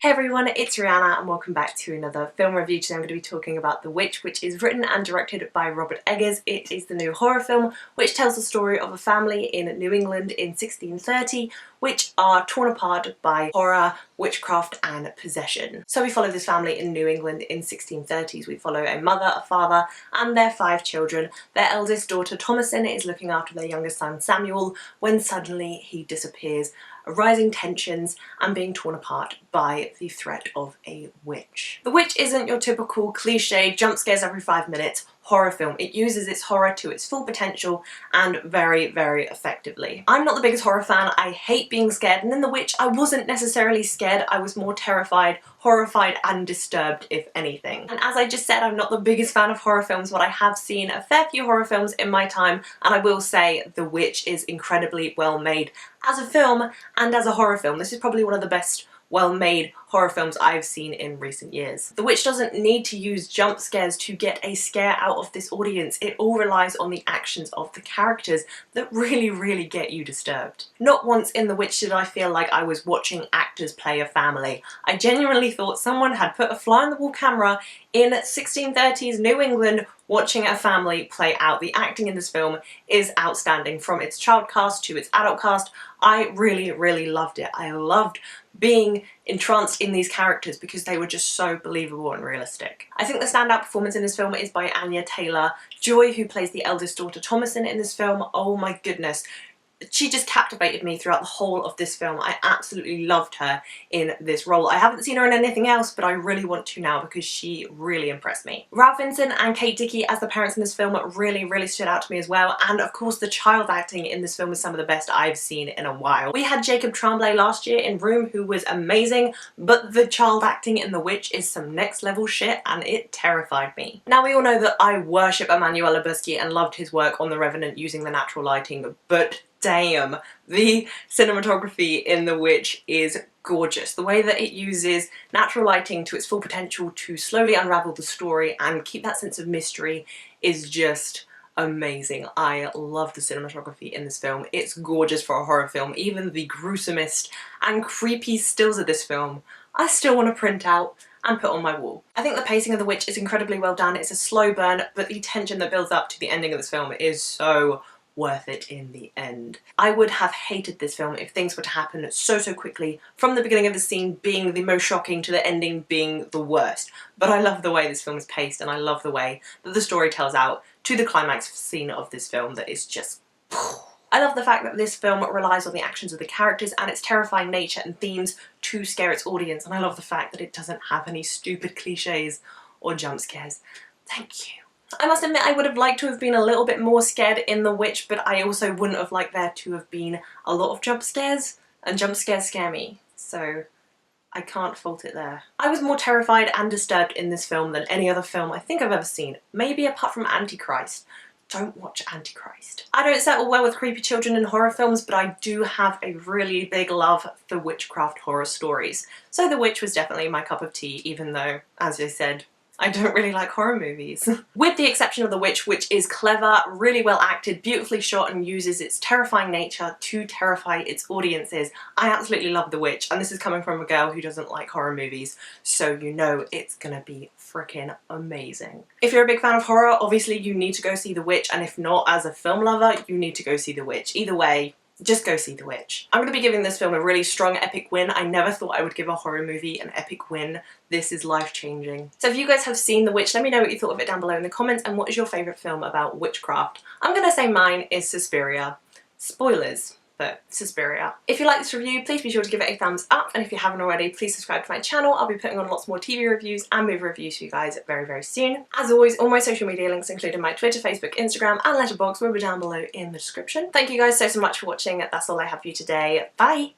Hey everyone, it's Rihanna and welcome back to another film review. Today I'm going to be talking about The Witch, which is written and directed by Robert Eggers. It is the new horror film which tells the story of a family in New England in 1630 which are torn apart by horror, witchcraft and possession. So we follow this family in New England in 1630s. We follow a mother, a father and their 5 children. Their eldest daughter Thomasin is looking after their youngest son Samuel when suddenly he disappears, rising tensions and being torn apart by the threat of a witch. The Witch isn't your typical cliche jump scares every 5 minutes horror film. It uses its horror to its full potential and very, very effectively. I'm not the biggest horror fan. I hate being scared, and in The Witch I wasn't necessarily scared. I was more terrified, horrified and disturbed, if anything. And as I just said, I'm not the biggest fan of horror films, but I have seen a fair few horror films in my time, and I will say The Witch is incredibly well made as a film and as a horror film. This is probably one of the best well-made horror films I've seen in recent years. The Witch doesn't need to use jump scares to get a scare out of this audience. It all relies on the actions of the characters that really get you disturbed. Not once in The Witch did I feel like I was watching actors play a family. I genuinely thought someone had put a fly-on-the-wall camera in 1630s New England watching a family play out. The acting in this film is outstanding, from its child cast to its adult cast. I really loved it. I loved being entranced in these characters because they were just so believable and realistic. I think the standout performance in this film is by Anya Taylor-Joy, who plays the eldest daughter Thomasin in this film. Oh my goodness. She just captivated me throughout the whole of this film. I absolutely loved her in this role. I haven't seen her in anything else, but I really want to now because she really impressed me. Ralph Vincent and Kate Dickie as the parents in this film really stood out to me as well, and of course the child acting in this film is some of the best I've seen in a while. We had Jacob Tremblay last year in Room, who was amazing, but the child acting in The Witch is some next level shit and it terrified me. Now we all know that I worship Emmanuel Lubezki and loved his work on The Revenant using the natural lighting, but damn, the cinematography in The Witch is gorgeous. The way that it uses natural lighting to its full potential to slowly unravel the story and keep that sense of mystery is just amazing. I love the cinematography in this film. It's gorgeous for a horror film. Even the gruesomest and creepy stills of this film I still want to print out and put on my wall. I think the pacing of The Witch is incredibly well done. It's a slow burn, but the tension that builds up to the ending of this film is so worth it in the end. I would have hated this film if things were to happen so quickly, from the beginning of the scene being the most shocking to the ending being the worst. But I love the way this film is paced, and I love the way that the story tells out to the climax scene of this film that is just... I love the fact that this film relies on the actions of the characters and its terrifying nature and themes to scare its audience, and I love the fact that it doesn't have any stupid cliches or jump scares. Thank you. I must admit I would have liked to have been a little bit more scared in The Witch, but I also wouldn't have liked there to have been a lot of jump scares, and jump scares scare me, so I can't fault it there. I was more terrified and disturbed in this film than any other film I think I've ever seen, maybe apart from Antichrist. Don't watch Antichrist. I don't settle well with creepy children in horror films, but I do have a really big love for witchcraft horror stories. So The Witch was definitely my cup of tea, even though, as I said, I don't really like horror movies. With the exception of The Witch, which is clever, really well acted, beautifully shot and uses its terrifying nature to terrify its audiences, I absolutely love The Witch, and this is coming from a girl who doesn't like horror movies, so you know it's gonna be freaking amazing. If you're a big fan of horror, obviously you need to go see The Witch, and if not, as a film lover, you need to go see The Witch. Either way, just go see The Witch. I'm going to be giving this film a really strong epic win. I never thought I would give a horror movie an epic win. This is life-changing. So if you guys have seen The Witch, let me know what you thought of it down below in the comments, and what is your favourite film about witchcraft? I'm going to say mine is Suspiria. Spoilers, but Suspiria. If you like this review, please be sure to give it a thumbs up, and if you haven't already, please subscribe to my channel. I'll be putting on lots more TV reviews and movie reviews for you guys very soon. As always, all my social media links, including my Twitter, Facebook, Instagram and Letterboxd, will be down below in the description. Thank you guys so much for watching. That's all I have for you today. Bye!